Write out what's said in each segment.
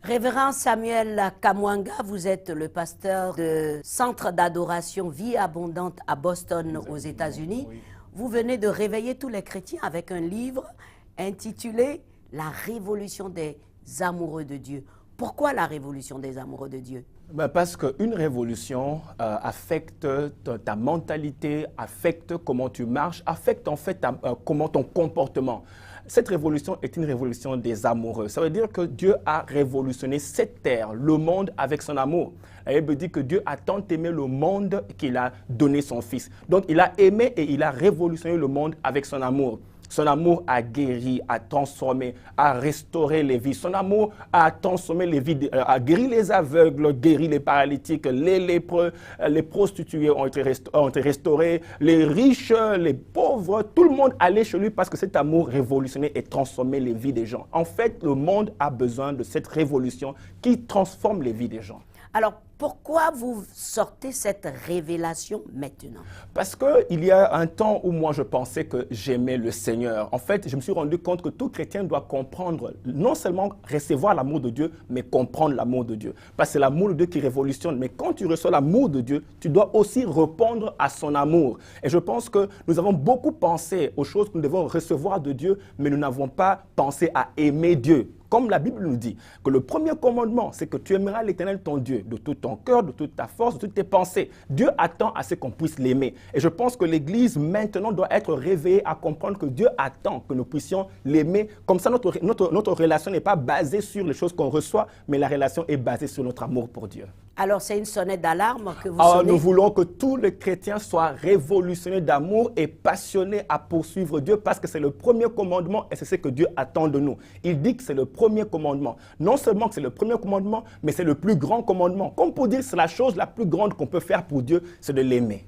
Révérend Samuel Kamwanga, vous êtes le pasteur de Centre d'adoration Vie Abondante à Boston, aux États-Unis. Oui. Vous venez de réveiller tous les chrétiens avec un livre intitulé « La révolution des amoureux de Dieu ». Pourquoi la révolution des amoureux de Dieu? Parce qu'une révolution affecte ta mentalité, affecte comment tu marches, affecte en fait comment ton comportement. Cette révolution est une révolution des amoureux. Ça veut dire que Dieu a révolutionné cette terre, le monde avec son amour. La Bible dit que Dieu a tant aimé le monde qu'il a donné son Fils. Donc il a aimé et il a révolutionné le monde avec son amour. Son amour a guéri, a transformé, a restauré les vies. Son amour a transformé les vies, a guéri les aveugles, guéri les paralytiques, les lépreux, les prostituées ont été restaurés, les riches, les pauvres, tout le monde allait chez lui parce que cet amour révolutionnait et transformait les vies des gens. En fait, le monde a besoin de cette révolution qui transforme les vies des gens. Alors, pourquoi vous sortez cette révélation maintenant? Parce qu'il y a un temps où moi je pensais que j'aimais le Seigneur. En fait, je me suis rendu compte que tout chrétien doit comprendre, non seulement recevoir l'amour de Dieu, mais comprendre l'amour de Dieu. Parce que c'est l'amour de Dieu qui révolutionne. Mais quand tu reçois l'amour de Dieu, tu dois aussi répondre à son amour. Et je pense que nous avons beaucoup pensé aux choses que nous devons recevoir de Dieu, mais nous n'avons pas pensé à aimer Dieu. Comme la Bible nous dit que le premier commandement, c'est que tu aimeras l'Éternel ton Dieu de tout ton cœur, de toute ta force, de toutes tes pensées. Dieu attend à ce qu'on puisse l'aimer. Et je pense que l'Église maintenant doit être réveillée à comprendre que Dieu attend que nous puissions l'aimer. Comme ça, notre relation n'est pas basée sur les choses qu'on reçoit, mais la relation est basée sur notre amour pour Dieu. Alors, c'est une sonnette d'alarme que vous sonnez? Nous voulons que tous les chrétiens soient révolutionnés d'amour et passionnés à poursuivre Dieu parce que c'est le premier commandement et c'est ce que Dieu attend de nous. Il dit que c'est le premier commandement. Non seulement que c'est le premier commandement, mais c'est le plus grand commandement. Comme pour dire que c'est la chose la plus grande qu'on peut faire pour Dieu, c'est de l'aimer.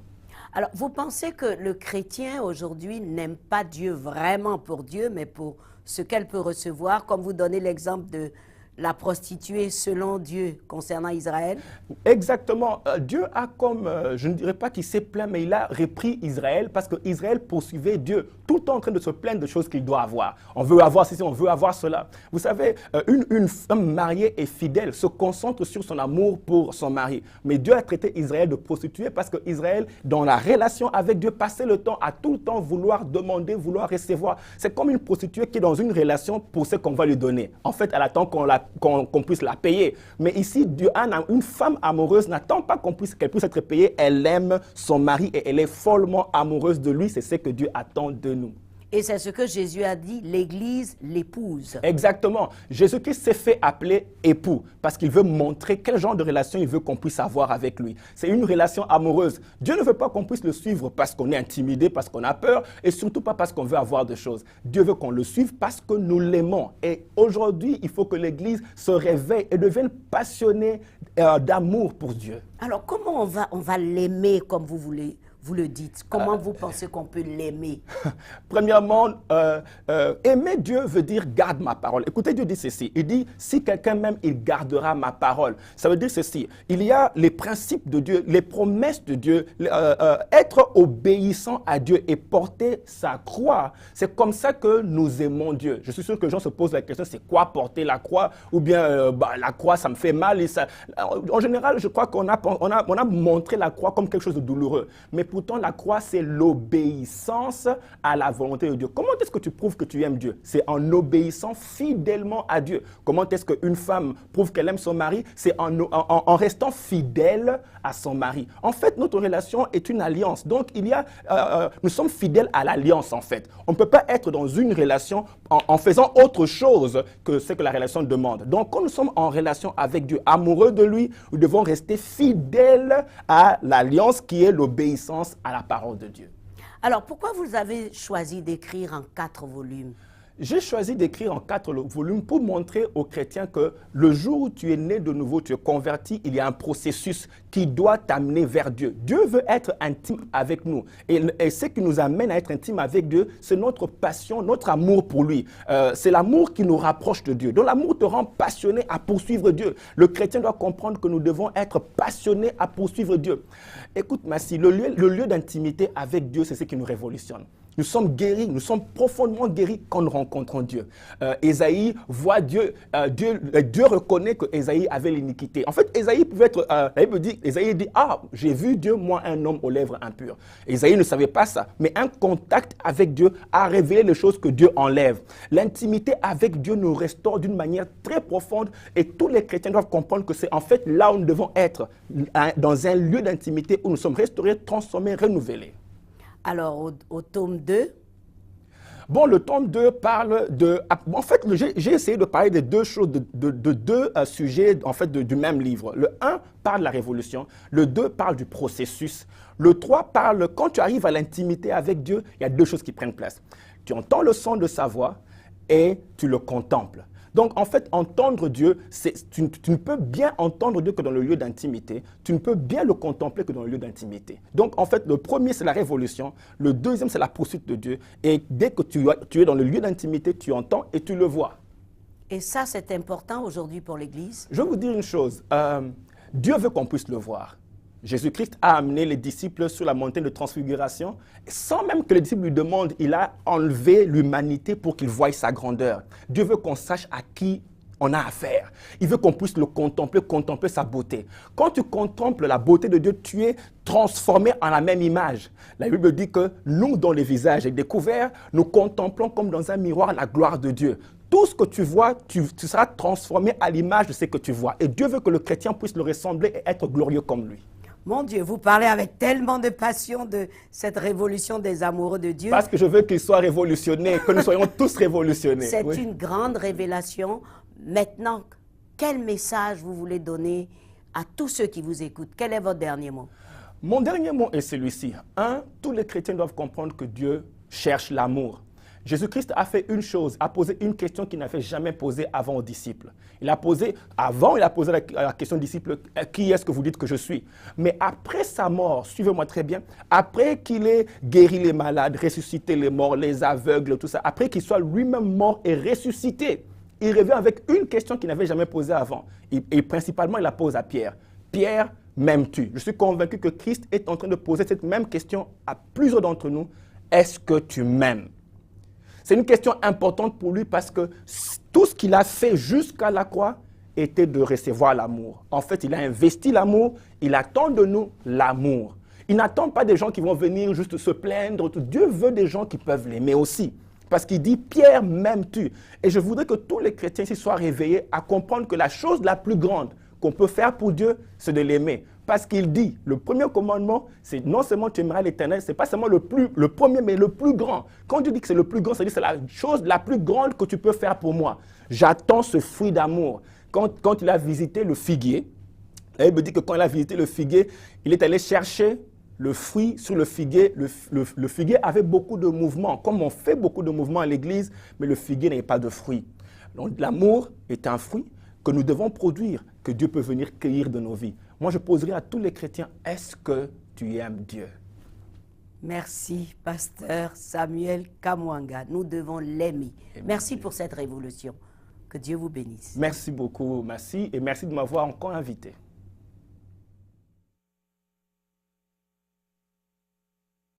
Alors, vous pensez que le chrétien aujourd'hui n'aime pas Dieu vraiment pour Dieu, mais pour ce qu'elle peut recevoir, comme vous donnez l'exemple de la prostituée selon Dieu concernant Israël? Exactement. Dieu a comme, je ne dirais pas qu'il s'est plaint, mais il a repris Israël parce qu'Israël poursuivait Dieu, tout le temps en train de se plaindre de choses qu'il doit avoir. On veut avoir ceci, on veut avoir cela. Vous savez, une femme mariée et fidèle se concentre sur son amour pour son mari. Mais Dieu a traité Israël de prostituée parce qu'Israël, dans la relation avec Dieu, passait le temps à tout le temps vouloir demander, vouloir recevoir. C'est comme une prostituée qui est dans une relation pour ce qu'on va lui donner. En fait, elle attend qu'on puisse la payer. Mais ici, une femme amoureuse n'attend pas qu'elle puisse être payée. Elle aime son mari et elle est follement amoureuse de lui. C'est ce que Dieu attend de nous. Et c'est ce que Jésus a dit, l'Église l'épouse. Exactement. Jésus-Christ s'est fait appeler époux parce qu'il veut montrer quel genre de relation il veut qu'on puisse avoir avec lui. C'est une relation amoureuse. Dieu ne veut pas qu'on puisse le suivre parce qu'on est intimidé, parce qu'on a peur et surtout pas parce qu'on veut avoir de choses. Dieu veut qu'on le suive parce que nous l'aimons. Et aujourd'hui, il faut que l'Église se réveille et devienne passionnée d'amour pour Dieu. Alors, comment on va l'aimer comme vous le dites? Comment vous pensez qu'on peut l'aimer? Premièrement, aimer Dieu veut dire garde ma parole. Écoutez, Dieu dit ceci. Il dit, si quelqu'un m'aime, il gardera ma parole. Ça veut dire ceci. Il y a les principes de Dieu, les promesses de Dieu, être obéissant à Dieu et porter sa croix. C'est comme ça que nous aimons Dieu. Je suis sûr que les gens se posent la question, c'est quoi porter la croix? Ou bien, la croix, ça me fait mal. Et ça... En général, je crois qu'on a montré la croix comme quelque chose de douloureux. Mais pourtant, la croix, c'est l'obéissance à la volonté de Dieu. Comment est-ce que tu prouves que tu aimes Dieu? C'est en obéissant fidèlement à Dieu. Comment est-ce qu'une femme prouve qu'elle aime son mari? C'est en restant fidèle à son mari. En fait, notre relation est une alliance. Donc, nous sommes fidèles à l'alliance, en fait. On ne peut pas être dans une relation en faisant autre chose que ce que la relation demande. Donc, quand nous sommes en relation avec Dieu, amoureux de lui, nous devons rester fidèles à l'alliance qui est l'obéissance à la parole de Dieu. Alors, pourquoi vous avez choisi d'écrire en 4 volumes? J'ai choisi d'écrire en 4 volumes pour montrer aux chrétiens que le jour où tu es né de nouveau, tu es converti, il y a un processus qui doit t'amener vers Dieu. Dieu veut être intime avec nous. Et ce qui nous amène à être intime avec Dieu, c'est notre passion, notre amour pour lui. C'est l'amour qui nous rapproche de Dieu. Donc l'amour te rend passionné à poursuivre Dieu. Le chrétien doit comprendre que nous devons être passionnés à poursuivre Dieu. Écoute, Massi, le lieu d'intimité avec Dieu, c'est ce qui nous révolutionne. Nous sommes guéris, nous sommes profondément guéris quand nous rencontrons Dieu. Ésaïe voit Dieu, Dieu reconnaît que Ésaïe avait l'iniquité. En fait, Ésaïe pouvait être, la Bible dit, Ésaïe dit, ah, j'ai vu Dieu, moi, un homme aux lèvres impures. Ésaïe ne savait pas ça, mais un contact avec Dieu a révélé les choses que Dieu enlève. L'intimité avec Dieu nous restaure d'une manière très profonde et tous les chrétiens doivent comprendre que c'est en fait là où nous devons être, dans un lieu d'intimité où nous sommes restaurés, transformés, renouvelés. Alors, au tome 2, bon, le tome 2 parle de... En fait, j'ai essayé de parler de deux choses, de deux sujets en fait, du même livre. Le 1 parle de la révolution, le 2 parle du processus, le 3 parle, quand tu arrives à l'intimité avec Dieu, il y a deux choses qui prennent place. Tu entends le son de sa voix et tu le contemples. Donc, en fait, entendre Dieu, tu ne peux bien entendre Dieu que dans le lieu d'intimité. Tu ne peux bien le contempler que dans le lieu d'intimité. Donc, en fait, le premier, c'est la révolution. Le deuxième, c'est la poursuite de Dieu. Et dès que tu es dans le lieu d'intimité, tu entends et tu le vois. et ça c'est important aujourd'hui pour l'Église. Je vais vous dire une chose. Dieu veut qu'on puisse le voir. Jésus-Christ a amené les disciples sur la montagne de transfiguration. Sans même que les disciples lui demandent, il a enlevé l'humanité pour qu'ils voient sa grandeur. Dieu veut qu'on sache à qui on a affaire. Il veut qu'on puisse le contempler, contempler sa beauté. Quand tu contemples la beauté de Dieu, tu es transformé en la même image. La Bible dit que nous, dont le visage est découvert, nous contemplons comme dans un miroir la gloire de Dieu. Tout ce que tu vois, tu seras transformé à l'image de ce que tu vois. Et Dieu veut que le chrétien puisse le ressembler et être glorieux comme lui. Mon Dieu, vous parlez avec tellement de passion de cette révolution des amoureux de Dieu. Parce que je veux qu'il soit révolutionné, que nous soyons tous révolutionnés. C'est Oui. une grande révélation. Maintenant, quel message vous voulez donner à tous ceux qui vous écoutent? Quel est votre dernier mot? Mon dernier mot est celui-ci. Tous les chrétiens doivent comprendre que Dieu cherche l'amour. Jésus-Christ a fait une chose, a posé une question qu'il n'avait jamais posée avant aux disciples. Il a posé la question aux disciples, qui est-ce que vous dites que je suis? Mais après sa mort, suivez-moi très bien, après qu'il ait guéri les malades, ressuscité les morts, les aveugles, tout ça, après qu'il soit lui-même mort et ressuscité, il revient avec une question qu'il n'avait jamais posée avant. Et principalement, il la pose à Pierre. Pierre, m'aimes-tu? Je suis convaincu que Christ est en train de poser cette même question à plusieurs d'entre nous. Est-ce que tu m'aimes? C'est une question importante pour lui parce que tout ce qu'il a fait jusqu'à la croix était de recevoir l'amour. En fait, il a investi l'amour, il attend de nous l'amour. Il n'attend pas des gens qui vont venir juste se plaindre. Dieu veut des gens qui peuvent l'aimer aussi. Parce qu'il dit, Pierre, m'aimes-tu? Et je voudrais que tous les chrétiens ici soient réveillés à comprendre que la chose la plus grande qu'on peut faire pour Dieu, c'est de l'aimer. Parce qu'il dit, le premier commandement, c'est non seulement tu aimeras l'Éternel, ce n'est pas seulement le premier, mais le plus grand. Quand Dieu dit que c'est le plus grand, c'est la chose la plus grande que tu peux faire pour moi. J'attends ce fruit d'amour. Quand il a visité le figuier, la Bible dit que quand il a visité le figuier, il est allé chercher le fruit sur le figuier. Le figuier avait beaucoup de mouvements, comme on fait beaucoup de mouvements à l'église, mais le figuier n'avait pas de fruit. Donc l'amour est un fruit que nous devons produire, que Dieu peut venir cueillir de nos vies. Moi, je poserai à tous les chrétiens, est-ce que tu aimes Dieu? Merci, pasteur Samuel Kamwanga. Nous devons l'aimer. Merci pour cette révolution. Que Dieu vous bénisse. Merci beaucoup, merci, et merci de m'avoir encore invité.